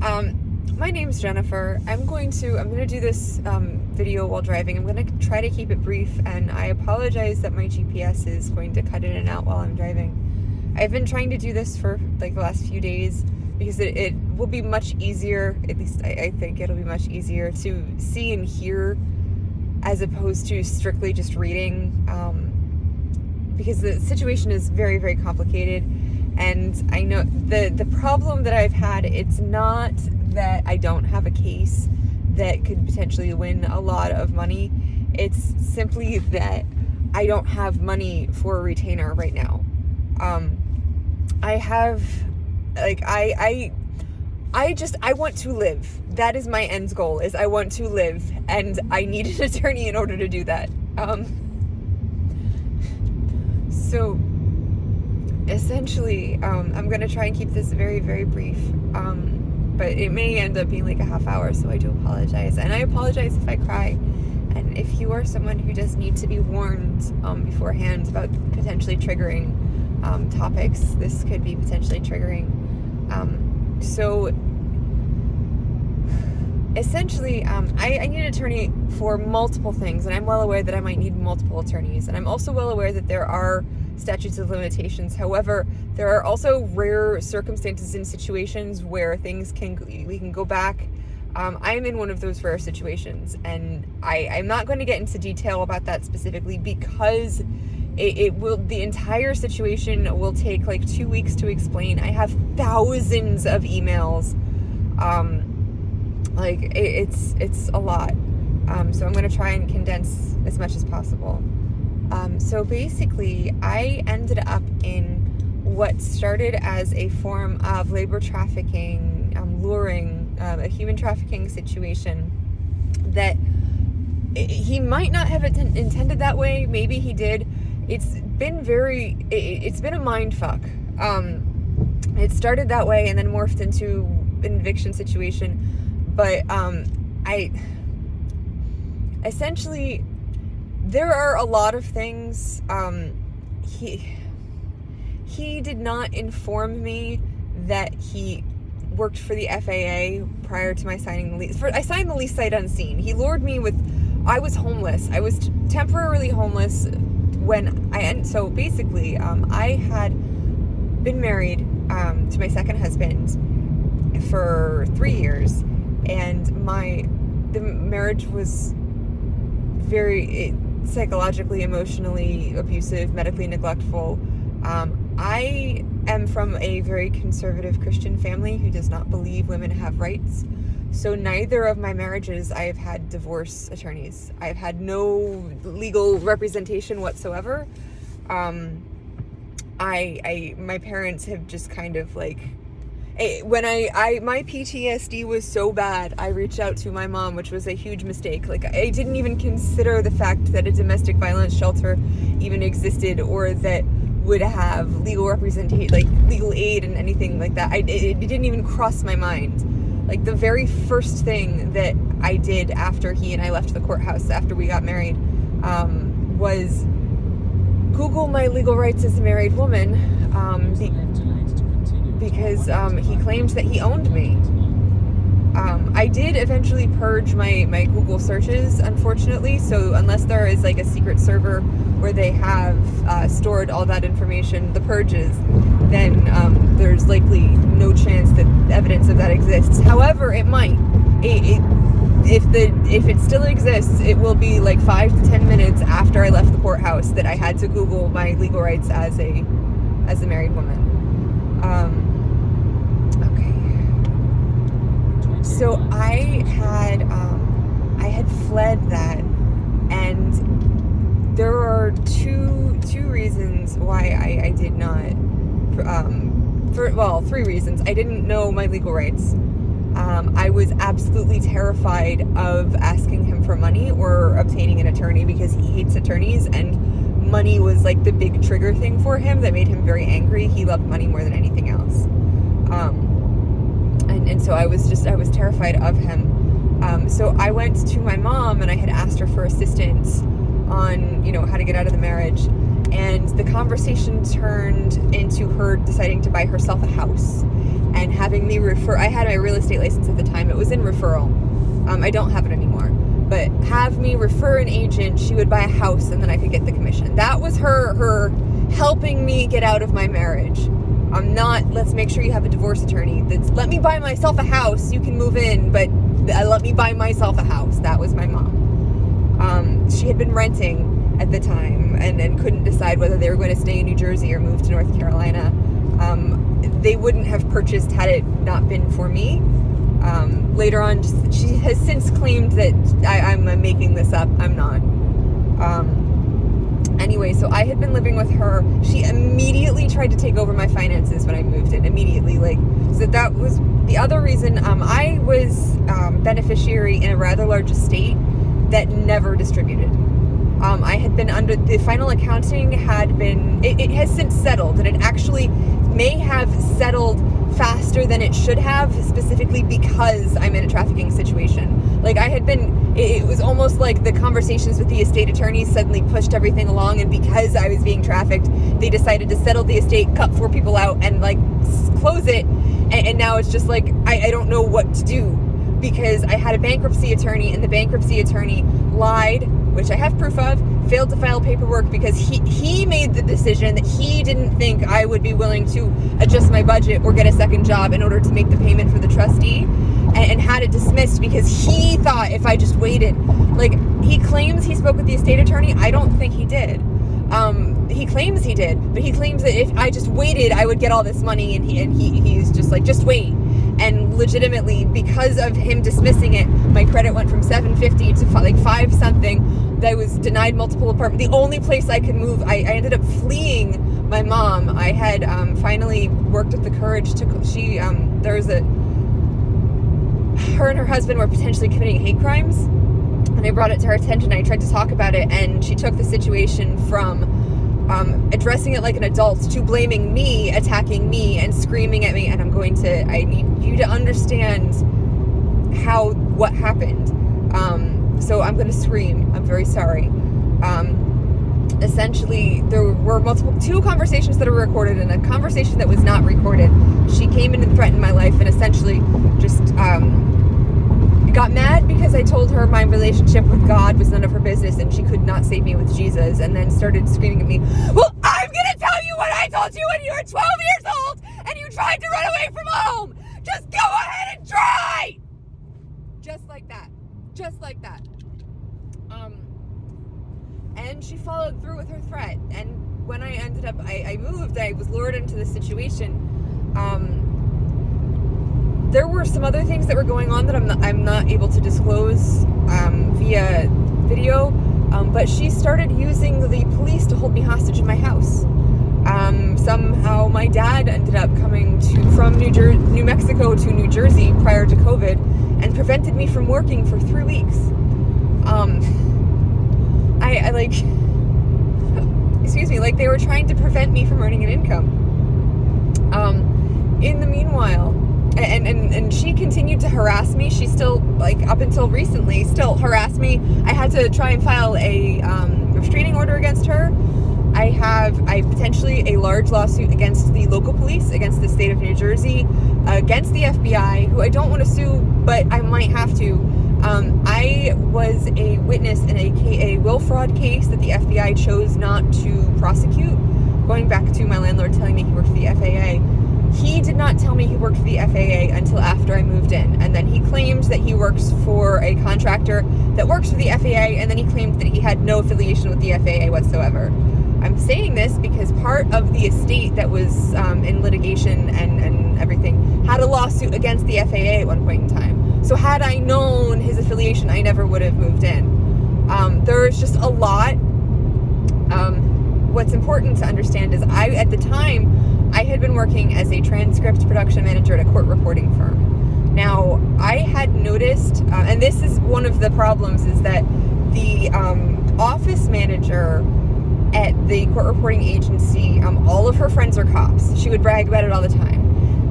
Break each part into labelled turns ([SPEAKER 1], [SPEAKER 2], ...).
[SPEAKER 1] My name's Jennifer. I'm going to do this video while driving. I'm going to try to keep it brief, and I apologize that my GPS is going to cut in and out while I'm driving. I've been trying to do this for like the last few days because it will be much easier, at least I think it'll be much easier to see and hear as opposed to strictly just reading, because the situation is very, very complicated. And I know the problem that I've had, it's not that I don't have a case that could potentially win a lot of money. It's simply that I don't have money for a retainer right now. I have, like, I want to live. That is my end goal, is I want to live, and I need an attorney in order to do that. So essentially, I'm going to try and keep this very, very brief, but it may end up being like a half hour, so I do apologize. And I apologize if I cry. And if you are someone who does need to be warned beforehand about potentially triggering topics, this could be potentially triggering. So essentially, I need an attorney for multiple things, and I'm well aware that I might need multiple attorneys. And I'm also well aware that there are statutes of limitations. However, there are also rare circumstances and situations where we can go back. I'm in one of those rare situations, and I'm not going to get into detail about that specifically because the entire situation will take like 2 weeks to explain. I have thousands of emails. It's a lot. So I'm going to try and condense as much as possible. So basically, I ended up in what started as a form of labor trafficking, luring, a human trafficking situation that he might not have intended that way. Maybe he did. It's been a mind fuck. It started that way and then morphed into an eviction situation. But essentially, there are a lot of things. He did not inform me that he worked for the FAA prior to my signing the lease. I signed the lease sight unseen. He lured me with, I was homeless. I was temporarily homeless so basically, I had been married to my second husband for 3 years, and the marriage was very psychologically, emotionally abusive, medically neglectful. I am from a very conservative Christian family who does not believe women have rights. So neither of my marriages I have had divorce attorneys. I've had no legal representation whatsoever. My parents have just kind of like, when my PTSD was so bad, I reached out to my mom, which was a huge mistake. Like, I didn't even consider the fact that a domestic violence shelter even existed, or that would have legal representation, like legal aid and anything like that. It didn't even cross my mind. Like, the very first thing that I did after he and I left the courthouse after we got married was Google my legal rights as a married woman, because he claimed that he owned me. I did eventually purge my Google searches, unfortunately, so unless there is like a secret server where they have stored all that information, the purges, then there's likely no chance that evidence of that exists. However, it might. If it still exists, it will be like 5 to 10 minutes after I left the courthouse that I had to Google my legal rights as a married woman. So I had fled that, and there are two reasons why I did not. Three reasons. I didn't know my legal rights. I was absolutely terrified of asking him for money or obtaining an attorney because he hates attorneys, and money was like the big trigger thing for him that made him very angry. He loved money more than anything else. And so I was terrified of him. So I went to my mom and I had asked her for assistance on, how to get out of the marriage. And the conversation turned into her deciding to buy herself a house and having me refer. I had my real estate license at the time. It was in referral. I don't have it anymore. But have me refer an agent. She would buy a house, and then I could get the commission. That was her helping me get out of my marriage. I'm not, let's make sure you have a divorce attorney. That's, let me buy myself a house. You can move in, but let me buy myself a house. That was my mom. She had been renting at the time and couldn't decide whether they were going to stay in New Jersey or move to North Carolina. They wouldn't have purchased had it not been for me. Later on, she has since claimed that I'm making this up. I'm not. Anyway, so I had been living with her. She immediately tried to take over my finances when I moved in. Immediately. So that was the other reason. I was beneficiary in a rather large estate that never distributed. I had been under, the final accounting had been, it has since settled, and it actually may have settled faster than it should have, specifically because I'm in a trafficking situation. Like, I had been, it was almost like the conversations with the estate attorneys suddenly pushed everything along, and because I was being trafficked, they decided to settle the estate, cut 4 people out, and like close it. And now it's just like, I don't know what to do, because I had a bankruptcy attorney, and the bankruptcy attorney lied, which I have proof of, failed to file paperwork because he made the decision that he didn't think I would be willing to adjust my budget or get a second job in order to make the payment for the trustee, and had it dismissed because he thought if I just waited. Like, he claims he spoke with the estate attorney. I don't think he did. He claims he did, but he claims that if I just waited, I would get all this money, and he's just like, just wait. And legitimately, because of him dismissing it, my credit went from 750 to like 5 something. I was denied multiple apartments. The only place I could move, I ended up fleeing my mom. I had finally worked up the courage to, there was her and her husband were potentially committing hate crimes, and I brought it to her attention. I tried to talk about it, and she took the situation from addressing it like an adult to blaming me, attacking me, and screaming at me. And I need you to understand what happened. So I'm going to scream. I'm very sorry. Essentially, there were 2 conversations that were recorded and a conversation that was not recorded. She came in and threatened my life, and essentially just got mad because I told her my relationship with God was none of her business and she could not save me with Jesus, and then started screaming at me, well, I'm going to tell you what I told you when you were 12 years old and you tried to run away from home. Just go ahead and try. Just like that. Just like that. And she followed through with her threat. And when I ended up, I moved, I was lured into this situation. There were some other things that were going on that I'm not able to disclose via video, but she started using the police to hold me hostage in my house. Somehow my dad ended up coming from New Mexico to New Jersey prior to COVID and prevented me from working for 3 weeks. They were trying to prevent me from earning an income. In the meanwhile, and she continued to harass me. She still, up until recently, still harassed me. I had to try and file a restraining order against her. I have potentially a large lawsuit against the local police, against the state of New Jersey, against the FBI, who I don't want to sue, but I might have to. I was a witness in a will fraud case that the FBI chose not to prosecute, going back to my landlord telling me he worked for the FAA. He did not tell me he worked for the FAA until after I moved in, and then he claimed that he works for a contractor that works for the FAA, and then he claimed that he had no affiliation with the FAA whatsoever. I'm saying this because part of the estate that was in litigation and everything had a lawsuit against the FAA at one point in time. So had I known his affiliation, I never would have moved in. There's just a lot. What's important to understand is at the time, I had been working as a transcript production manager at a court reporting firm. Now, I had noticed, and this is one of the problems, is that the office manager at the court reporting agency, all of her friends are cops. She would brag about it all the time.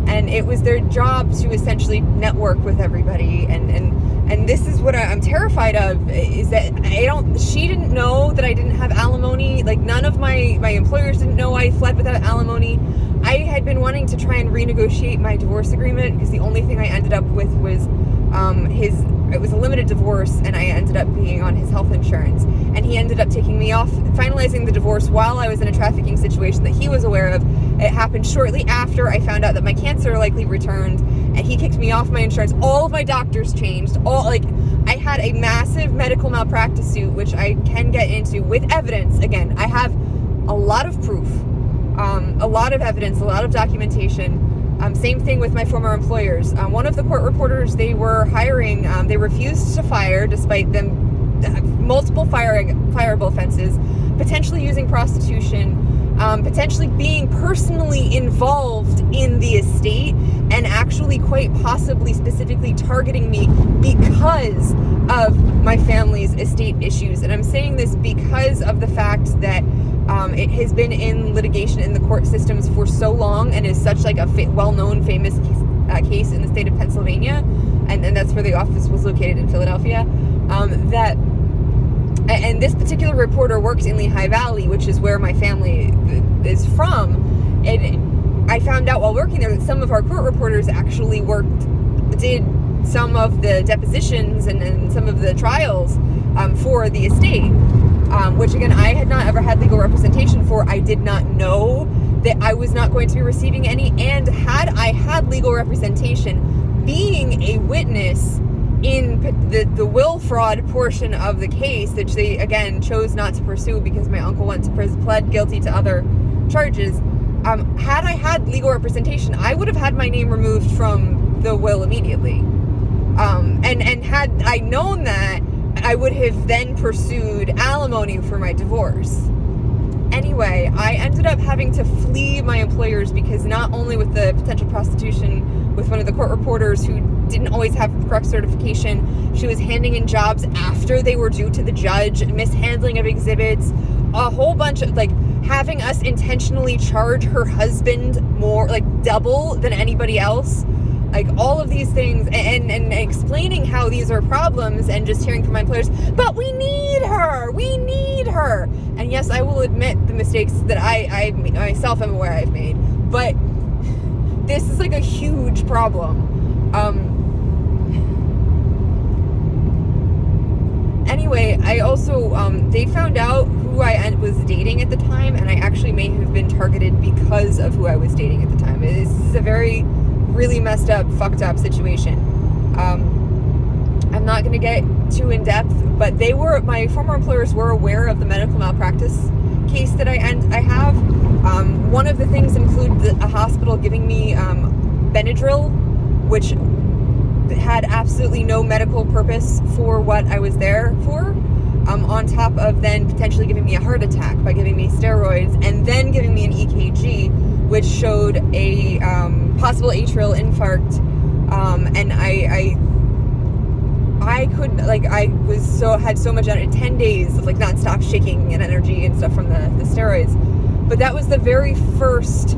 [SPEAKER 1] And it was their job to essentially network with everybody and and this is what I'm terrified of, is that she didn't know that I didn't have alimony. Like, none of my employers didn't know I fled without alimony. I had been wanting to try and renegotiate my divorce agreement because the only thing I ended up with was it was a limited divorce, and I ended up being on his health insurance. And he ended up taking me off, finalizing the divorce while I was in a trafficking situation that he was aware of. It happened shortly after I found out that my cancer likely returned, and he kicked me off my insurance. All of my doctors changed. I had a massive medical malpractice suit, which I can get into with evidence. Again, I have a lot of proof, a lot of evidence, a lot of documentation. Same thing with my former employers. One of the court reporters they were hiring, they refused to fire despite them multiple fireable offenses, potentially using prostitution, potentially being personally involved in the estate, and actually quite possibly specifically targeting me because of my family's estate issues. And I'm saying this because of the fact that it has been in litigation in the court systems for so long and is such like a well-known, famous case in the state of Pennsylvania, and that's where the office was located in Philadelphia. And this particular reporter works in Lehigh Valley, which is where my family is from. And I found out while working there that some of our court reporters actually did some of the depositions and some of the trials for the estate. Which again, I had not ever had legal representation for. I did not know that I was not going to be receiving any, and had I had legal representation, being a witness in the will fraud portion of the case, which they again chose not to pursue because my uncle went to prison, pled guilty to other charges. Had I had legal representation, I would have had my name removed from the will immediately. And had I known that, I would have then pursued alimony for my divorce. Anyway, I ended up having to flee my employers because not only with the potential prostitution with one of the court reporters who didn't always have correct certification, she was handing in jobs after they were due to the judge, mishandling of exhibits, a whole bunch of, like, having us intentionally charge her husband more, like, double than anybody else. Like, all of these things, and explaining how these are problems, and just hearing from my employers, but we need her. And yes, I will admit the mistakes that I myself am aware I've made, but this is like a huge problem. Anyway, I also, they found out who I was dating at the time, and I actually may have been targeted because of who I was dating at the time. This is a very really messed up, fucked up situation. I'm not going to get too in depth, but my former employers were aware of the medical malpractice case that I have. One of the things included a hospital giving me Benadryl, which had absolutely no medical purpose for what I was there for. On top of then potentially giving me a heart attack by giving me steroids, and then giving me an EKG, which showed a possible atrial infarct. And I could, like, had so much 10 days of, like, nonstop shaking and energy and stuff from the steroids. But that was the very first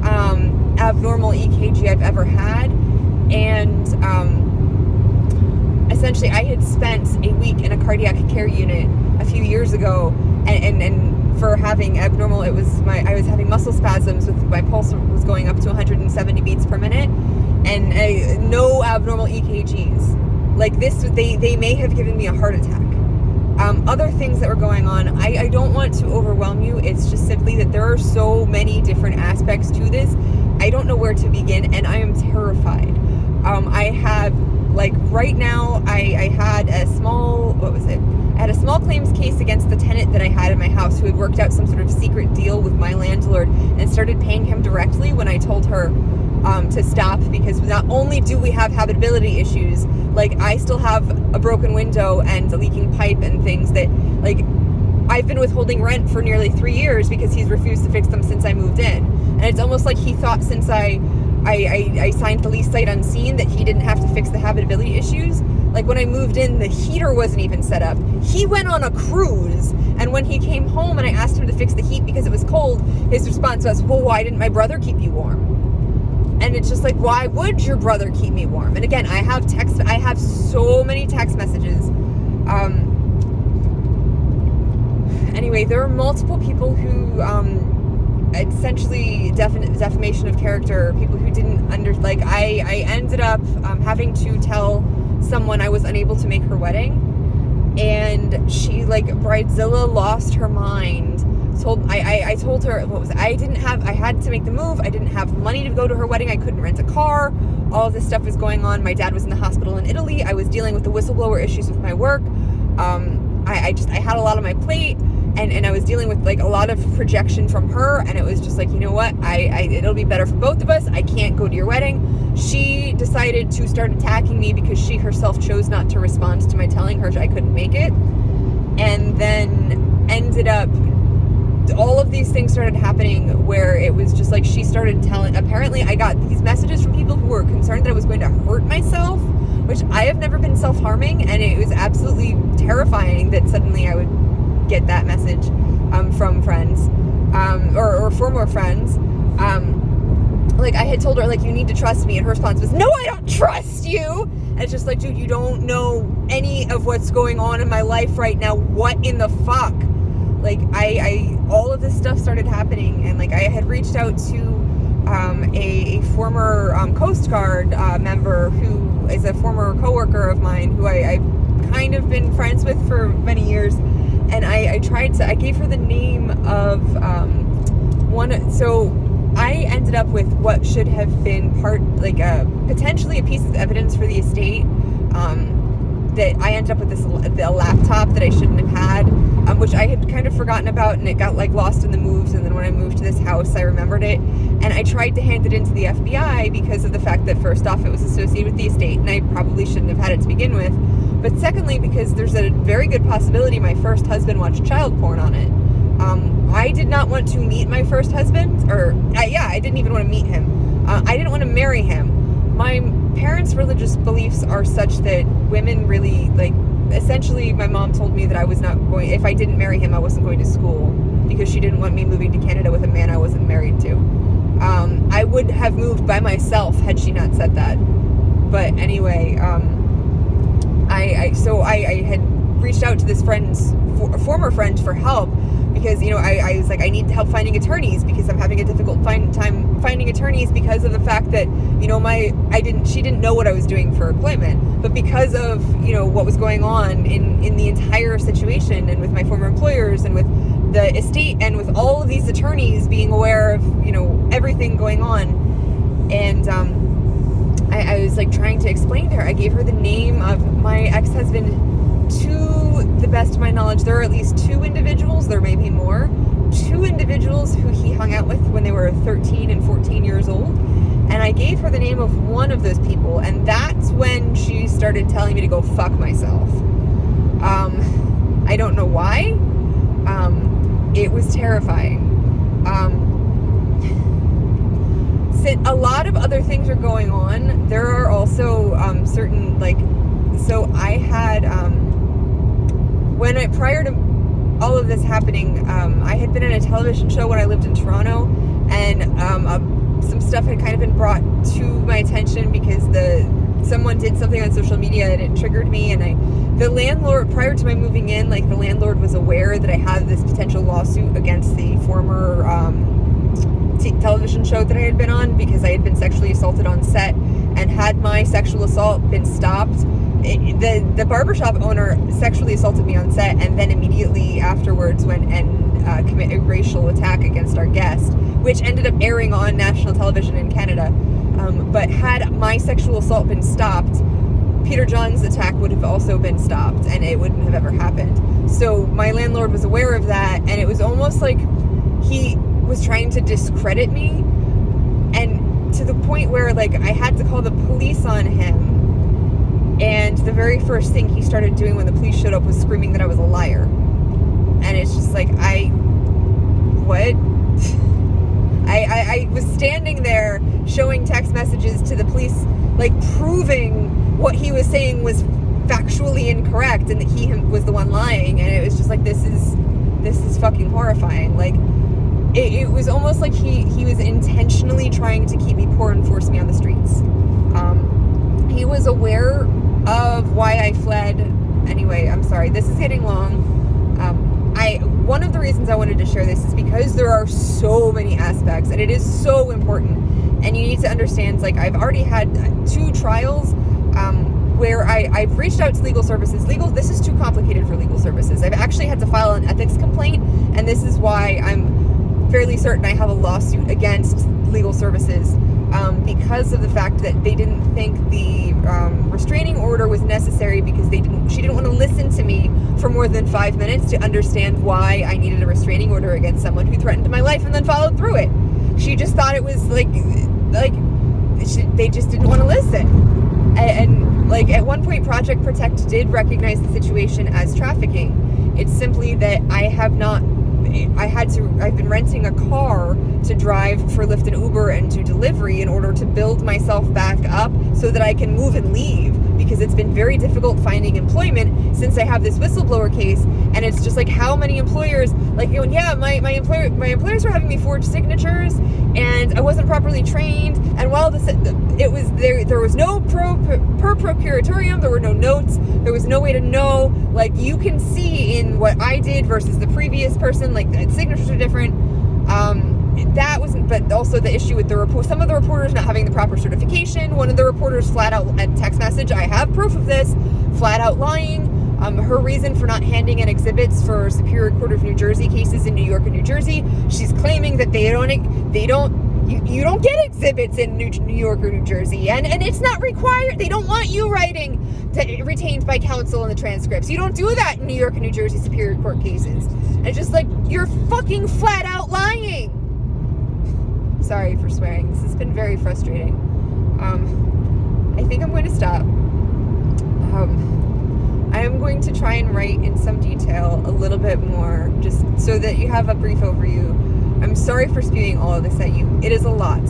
[SPEAKER 1] abnormal EKG I've ever had. And essentially I had spent a week in a cardiac care unit a few years ago, and for having abnormal, I was having muscle spasms, with my pulse was going up to 170 beats per minute, and no abnormal EKGs. Like this, they may have given me a heart attack. Other things that were going on, I don't want to overwhelm you. It's just simply that there are so many different aspects to this. I don't know where to begin, and I am terrified. I have, like, right now, I had a small, I had a small claims case against the tenant that I had in my house, who had worked out some sort of secret deal with my landlord and started paying him directly when I told her to stop, because not only do we have habitability issues, like, I still have a broken window and a leaking pipe and things that, like, I've been withholding rent for nearly 3 years because he's refused to fix them since I moved in. And it's almost like he thought since I signed the lease sight unseen that he didn't have to fix the habitability issues. Like, when I moved in, the heater wasn't even set up. He went on a cruise, and when he came home and I asked him to fix the heat because it was cold, his response was, well, why didn't my brother keep you warm? And it's just like, why would your brother keep me warm? And again, I have so many text messages. Anyway, there are multiple people who, essentially defamation of character, people who didn't I ended up having to tell someone I was unable to make her wedding, and she, Bridezilla lost her mind. I told her, I had to make the move. I didn't have money to go to her wedding. I couldn't rent a car. All of this stuff was going on. My dad was in the hospital in Italy. I was dealing with the whistleblower issues with my work. I had a lot on my plate, and I was dealing with a lot of projection from her, and it was just you know what, it'll be better for both of us. I can't go to your wedding. She decided to start attacking me because she herself chose not to respond to my telling her I couldn't make it, and then ended up, all of these things started happening where it was just she started telling, apparently I got these messages from people who were concerned that I was going to hurt myself, which I have never been self-harming, and it was absolutely terrifying that suddenly I would get that message from friends, or former friends. I had told her, you need to trust me, and her response was, no, I don't trust you. And it's just dude, you don't know any of what's going on in my life right now. What in the fuck? All of this stuff started happening, and I had reached out to a former Coast Guard member who is a former coworker of mine who I've kind of been friends with for many years, and I gave her the name of so I ended up with what should have been potentially a piece of evidence for the estate. That I ended up with the laptop that I shouldn't have had, which I had kind of forgotten about, and it got lost in the moves. And then when I moved to this house, I remembered it, and I tried to hand it into the FBI because of the fact that, first off, it was associated with the estate, and I probably shouldn't have had it to begin with. But secondly, because there's a very good possibility my first husband watched child porn on it. I did not want to meet my first husband, I didn't even want to meet him. I didn't want to marry him. My parents' religious beliefs are such that women really, essentially my mom told me that I was not going, if I didn't marry him, I wasn't going to school, because she didn't want me moving to Canada with a man I wasn't married to. I would have moved by myself had she not said that. But anyway, I had reached out to this former friend for help, because, I was I need help finding attorneys, because I'm having a difficult time finding attorneys because of the fact that, she didn't know what I was doing for employment, but because of, what was going on in the entire situation, and with my former employers, and with the estate, and with all of these attorneys being aware of, everything going on. And, I was trying to explain to her. I gave her the name of my ex-husband. To the best of my knowledge, there are at least two individuals, there may be more, two individuals who he hung out with when they were 13 and 14 years old. And I gave her the name of one of those people, and that's when she started telling me to go fuck myself. I don't know why. It was terrifying. A lot of other things are going on. There are also certain, so I had, prior to all of this happening, I had been in a television show when I lived in Toronto, and some stuff had kind of been brought to my attention because someone did something on social media and it triggered me, and the landlord, prior to my moving in, the landlord was aware that I had this potential lawsuit against the former television show that I had been on, because I had been sexually assaulted on set, and had my sexual assault been stopped, the barbershop owner sexually assaulted me on set, and then immediately afterwards went and committed a racial attack against our guest, which ended up airing on national television in Canada. But had my sexual assault been stopped, Peter John's attack would have also been stopped, and it wouldn't have ever happened. So my landlord was aware of that, and it was almost like he was trying to discredit me, and to the point where I had to call the police on him. And the very first thing he started doing when the police showed up was screaming that I was a liar. And it's just what? I was standing there showing text messages to the police, proving what he was saying was factually incorrect, and that he was the one lying. And it was just this is fucking horrifying. it was almost like he was intentionally trying to keep me poor and force me on the streets. He was aware of why I fled. Anyway, I'm sorry, this is getting long. One of the reasons I wanted to share this is because there are so many aspects, and it is so important. And you need to understand, like, I've already had 2 trials where I've reached out to legal services. This is too complicated for legal services. I've actually had to file an ethics complaint, and this is why I'm fairly certain I have a lawsuit against legal services, because of the fact that they didn't think the restraining order was necessary, because she didn't want to listen to me for more than 5 minutes to understand why I needed a restraining order against someone who threatened my life and then followed through it. She just thought it was like they just didn't want to listen. And like, at one point, Project Protect did recognize the situation as trafficking. It's simply that I've been renting a car to drive for Lyft and Uber and do delivery in order to build myself back up so that I can move and leave, because it's been very difficult finding employment since I have this whistleblower case. And it's just like, how many employers, like, you know, yeah, my employers were having me forge signatures, and I wasn't properly trained, and while there was no per procuratorium, there were no notes, there was no way to know, like, you can see in what I did versus the previous person, like, the signatures are different. That wasn't, but also the issue with some of the reporters not having the proper certification. One of the reporters flat out, at text message, I have proof of this, flat out lying. Her reason for not handing in exhibits for Superior Court of New Jersey cases in New York and New Jersey, she's claiming that you don't get exhibits in New York or New Jersey, and it's not required. They don't want you writing retained by counsel in the transcripts. You don't do that in New York and New Jersey Superior Court cases. And it's just like, you're fucking flat out lying. Sorry for swearing. This has been very frustrating. I think I'm going to stop. I am going to try and write in some detail a little bit more, just so that you have a brief overview. I'm sorry for spewing all of this at you. It is a lot.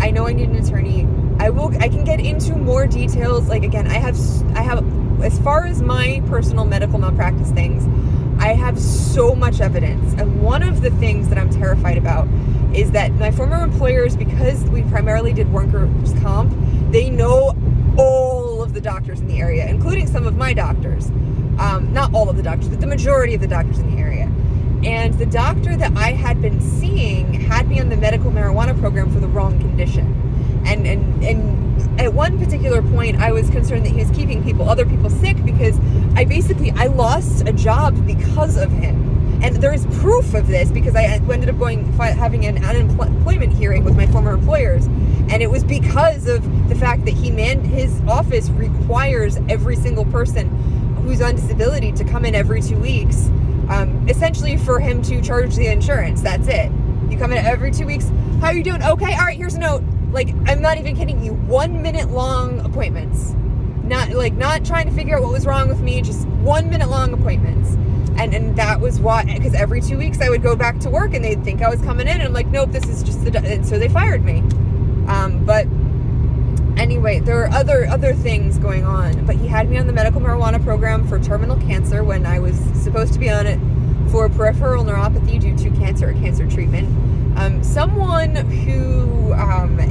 [SPEAKER 1] I know I need an attorney. I can get into more details. Like, again, I have, as far as my personal medical malpractice things, I have so much evidence. And one of the things that I'm terrified about is that my former employers, because we primarily did workers' comp, they know all of the doctors in the area, including some of my doctors. Not all of the doctors, but the majority of the doctors in the area. And the doctor that I had been seeing had me on the medical marijuana program for the wrong condition. And at one particular point, I was concerned that he was keeping other people sick, because I lost a job because of him. And there is proof of this, because I ended up having an unemployment hearing with my former employers. And it was because of the fact that his office requires every single person who's on disability to come in every 2 weeks, essentially for him to charge the insurance. That's it. You come in every 2 weeks. How are you doing? Okay, all right, here's a note. Like, I'm not even kidding you. 1 minute long appointments. Not trying to figure out what was wrong with me, just 1 minute long appointments. And that was why, because every 2 weeks I would go back to work and they'd think I was coming in, and I'm like, nope, this is just and so they fired me. But anyway, there are other things going on. But he had me on the medical marijuana program for terminal cancer when I was supposed to be on it for peripheral neuropathy due to cancer or cancer treatment. Someone who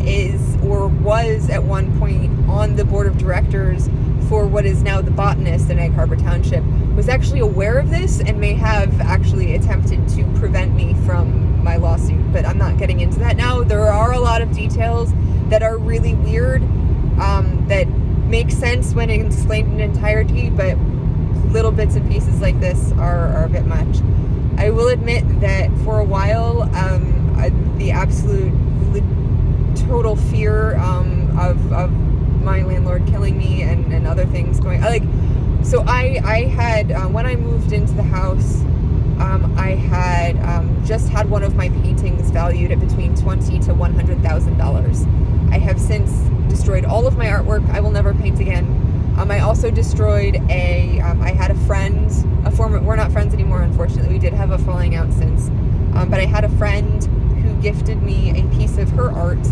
[SPEAKER 1] is or was at one point on the board of directors for what is now the Botanist in Egg Harbor Township was actually aware of this and may have actually attempted to prevent me from my lawsuit, but I'm not getting into that now. There are a lot of details that are really weird, that make sense when explained in entirety, but little bits and pieces like this are a bit much. I will admit that for a while, the absolute total fear of my landlord killing me and other things going, so I had, when I moved into the house, I had just had one of my paintings valued at between $20,000 to $100,000. I have since destroyed all of my artwork. I will never paint again. I also destroyed I had a friend, we're not friends anymore, unfortunately. We did have a falling out since. But I had a friend who gifted me a piece of her art,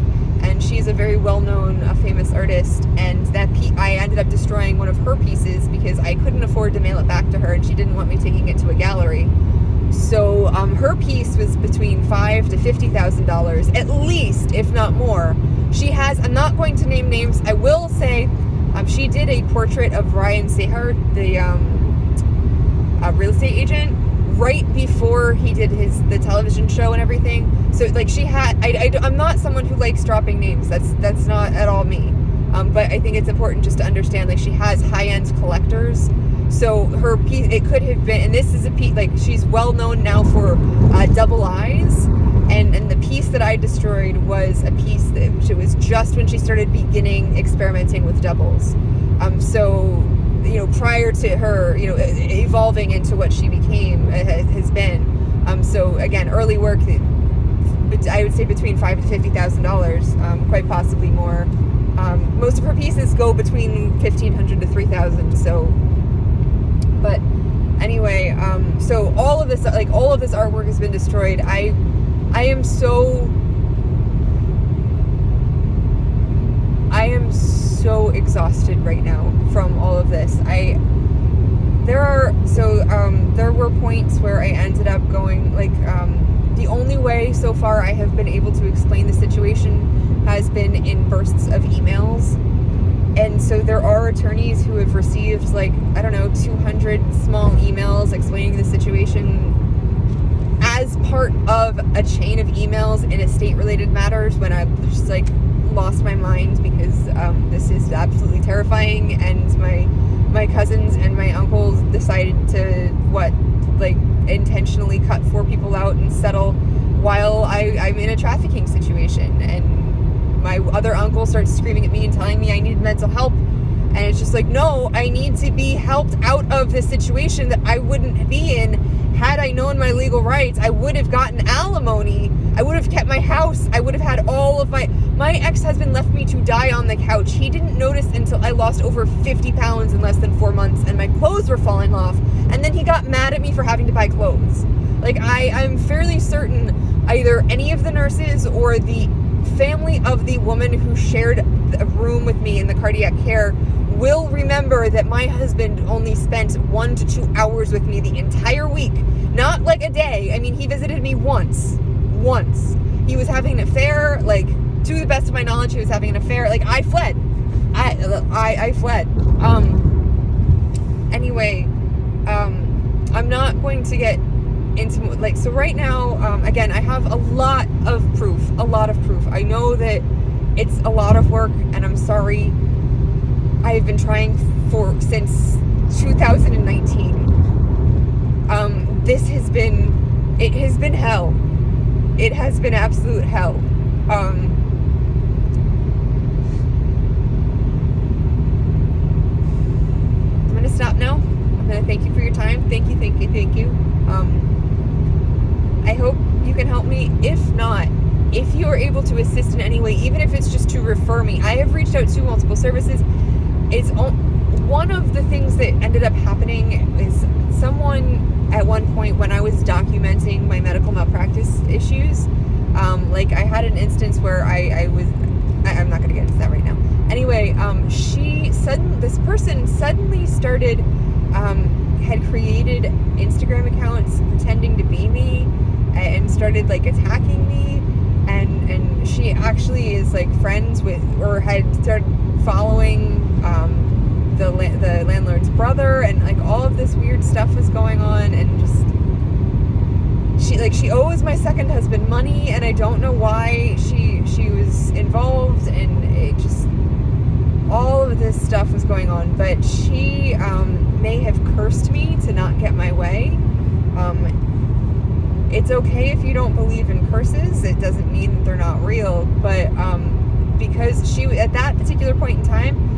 [SPEAKER 1] and she's a very well-known, famous artist, and I ended up destroying one of her pieces because I couldn't afford to mail it back to her, and she didn't want me taking it to a gallery. So her piece was between $5,000 to $50,000 at least, if not more. She has, I'm not going to name names, I will say she did a portrait of Ryan Sehar, the real estate agent, right before he did the television show and everything. So like she had, I'm not someone who likes dropping names. That's not at all me. But I think it's important just to understand, like, she has high-end collectors. So her piece, it could have been, and this is a piece, like, she's well known now for double eyes. And the piece that I destroyed was a piece that it was just when she started beginning experimenting with doubles. So, you know, prior to her, you know, evolving into what she became, has been. So again, early work, I would say between $5,000 to $50,000, quite possibly more. Most of her pieces go between $1,500 to $3,000. So, but anyway, so all of this artwork has been destroyed. I am so exhausted right now from all of this. There were points where I ended up going, like, the only way so far I have been able to explain the situation has been in bursts of emails. And so there are attorneys who have received, like, I don't know, 200 small emails explaining the situation as part of a chain of emails in estate-related matters, when I just, like, lost my mind, because this is absolutely terrifying. And my cousins and my uncles decided to, intentionally cut 4 people out and settle while I'm in a trafficking situation. And my other uncle starts screaming at me and telling me I need mental help. And it's just like, no, I need to be helped out of this situation that I wouldn't be in. Had I known my legal rights, I would have gotten alimony. I would have kept my house. I would have had all of my ex-husband left me to die on the couch. He didn't notice until I lost over 50 pounds in less than 4 months and my clothes were falling off. And then he got mad at me for having to buy clothes. Like, I'm fairly certain either any of the nurses or the family of the woman who shared a room with me in the cardiac care will remember that my husband only spent 1 to 2 hours with me the entire week. Not like a day. I mean, he visited me once. He was having an affair. Like, to the best of my knowledge, he was having an affair. Like, I fled. I fled. Anyway, I'm not going to get into, like, so right now, again, I have a lot of proof. I know that it's a lot of work, and I'm sorry. I've been trying since 2019. It has been hell. It has been absolute hell. I'm going to stop now. I'm going to thank you for your time. Thank you. I hope you can help me. If not, if you are able to assist in any way, even if it's just to refer me, I have reached out to multiple services. It's one of the things that ended up happening is someone at one point, when I was documenting my medical malpractice issues, like, I had an instance where I'm not going to get into that right now. Anyway, this person suddenly started, had created Instagram accounts pretending to be me and started, like, attacking me. And she actually is, like, friends with, or had started following the landlord's brother, and, like, all of this weird stuff was going on. And just, she owes my second husband money, and I don't know why she was involved, and it just, all of this stuff was going on. But she may have cursed me to not get my way. It's okay if you don't believe in curses. It doesn't mean that they're not real. But because she, at that particular point in time,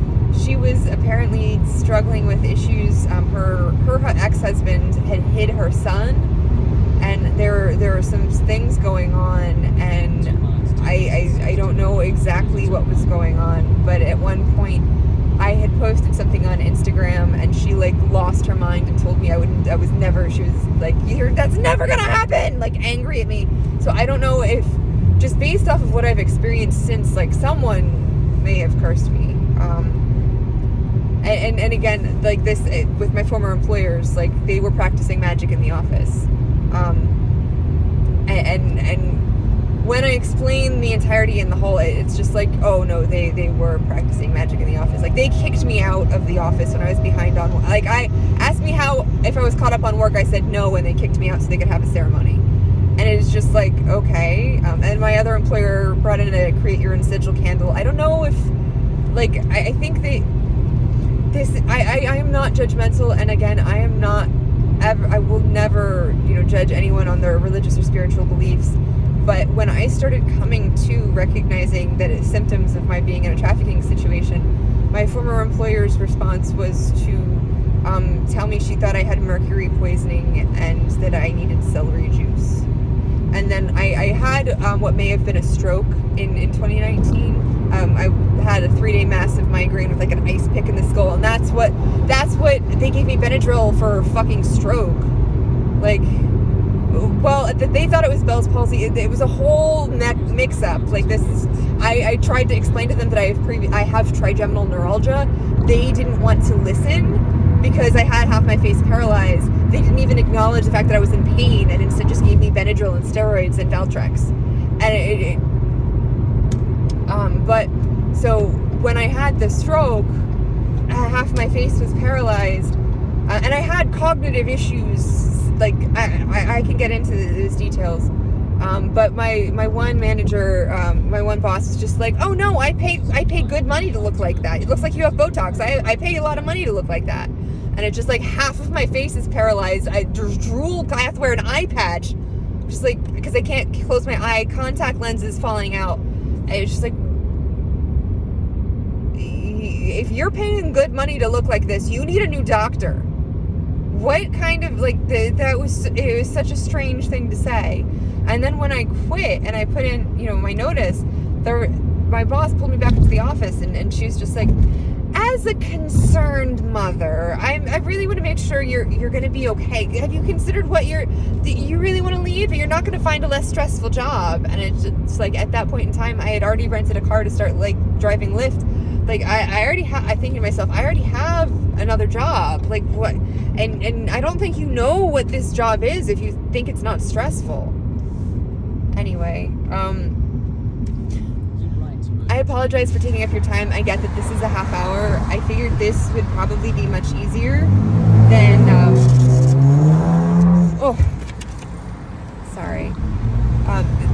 [SPEAKER 1] she was apparently struggling with issues. Her ex-husband had hid her son, and there were some things going on, and I don't know exactly what was going on. But at one point, I had posted something on Instagram, and she, like, lost her mind and told me she was like, that's never gonna happen, like, angry at me. So I don't know if, just based off of what I've experienced since, like, someone may have cursed me. And again, like, this, with my former employers, like, they were practicing magic in the office. And when I explain the entirety and the whole, it's just like, oh no, they were practicing magic in the office. Like, they kicked me out of the office when I was behind on, like, I asked me if I was caught up on work. I said no, and they kicked me out so they could have a ceremony. And it's just like, okay. And my other employer brought in a create your own sigil candle. I don't know if, like, I think I am not judgmental, and again, I am not I will never, judge anyone on their religious or spiritual beliefs. But when I started coming to recognizing that it's symptoms of my being in a trafficking situation, my former employer's response was to tell me she thought I had mercury poisoning and that I needed celery juice. And then I had what may have been a stroke in 2019. I had a 3-day massive migraine with like an ice pick in the skull, and that's what they gave me Benadryl for fucking stroke. Like, well, they thought it was Bell's palsy. It was a whole mix-up. Like, I tried to explain to them that I have trigeminal neuralgia. They didn't want to listen because I had half my face paralyzed. They didn't even acknowledge the fact that I was in pain, and instead just gave me Benadryl and steroids and Valtrex. And but so when I had the stroke, half my face was paralyzed, and I had cognitive issues. Like, I can get into those details. But my one manager, my one boss was just like, oh no, I pay good money to look like that. It looks like you have Botox. I pay a lot of money to look like that. And it's just like half of my face is paralyzed. I drool. I have to wear an eye patch, just like, because I can't close my eye. Contact lenses falling out. It's just like, if you're paying good money to look like this, you need a new doctor. What kind of, like, it was such a strange thing to say. And then when I quit and I put in, my notice, my boss pulled me back into the office, and she was just like, as a concerned mother, I really want to make sure you're going to be okay. Have you considered you really want to leave? You're not going to find a less stressful job. And it's just like, at that point in time, I had already rented a car to start, like, driving Lyft. Like, I already have, I think to myself, I already have another job. Like, what? And I don't think you know what this job is if you think it's not stressful. Anyway, I apologize for taking up your time. I get that this is a half hour. I figured this would probably be much easier than,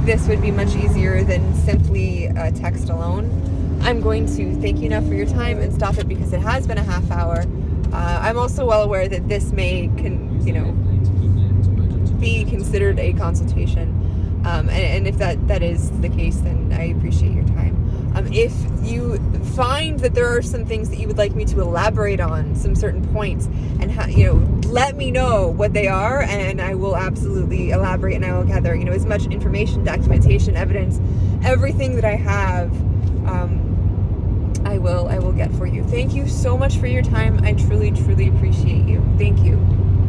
[SPEAKER 1] this would be much easier than simply text alone. I'm going to thank you now for your time and stop it because it has been a half hour. I'm also well aware that this may, be considered a consultation. And if that is the case, then I appreciate your time. If you find that there are some things that you would like me to elaborate on, some certain points, and let me know what they are, and I will absolutely elaborate, and I will gather, as much information, documentation, evidence, everything that I have. I will get for you. Thank you so much for your time. I truly, truly appreciate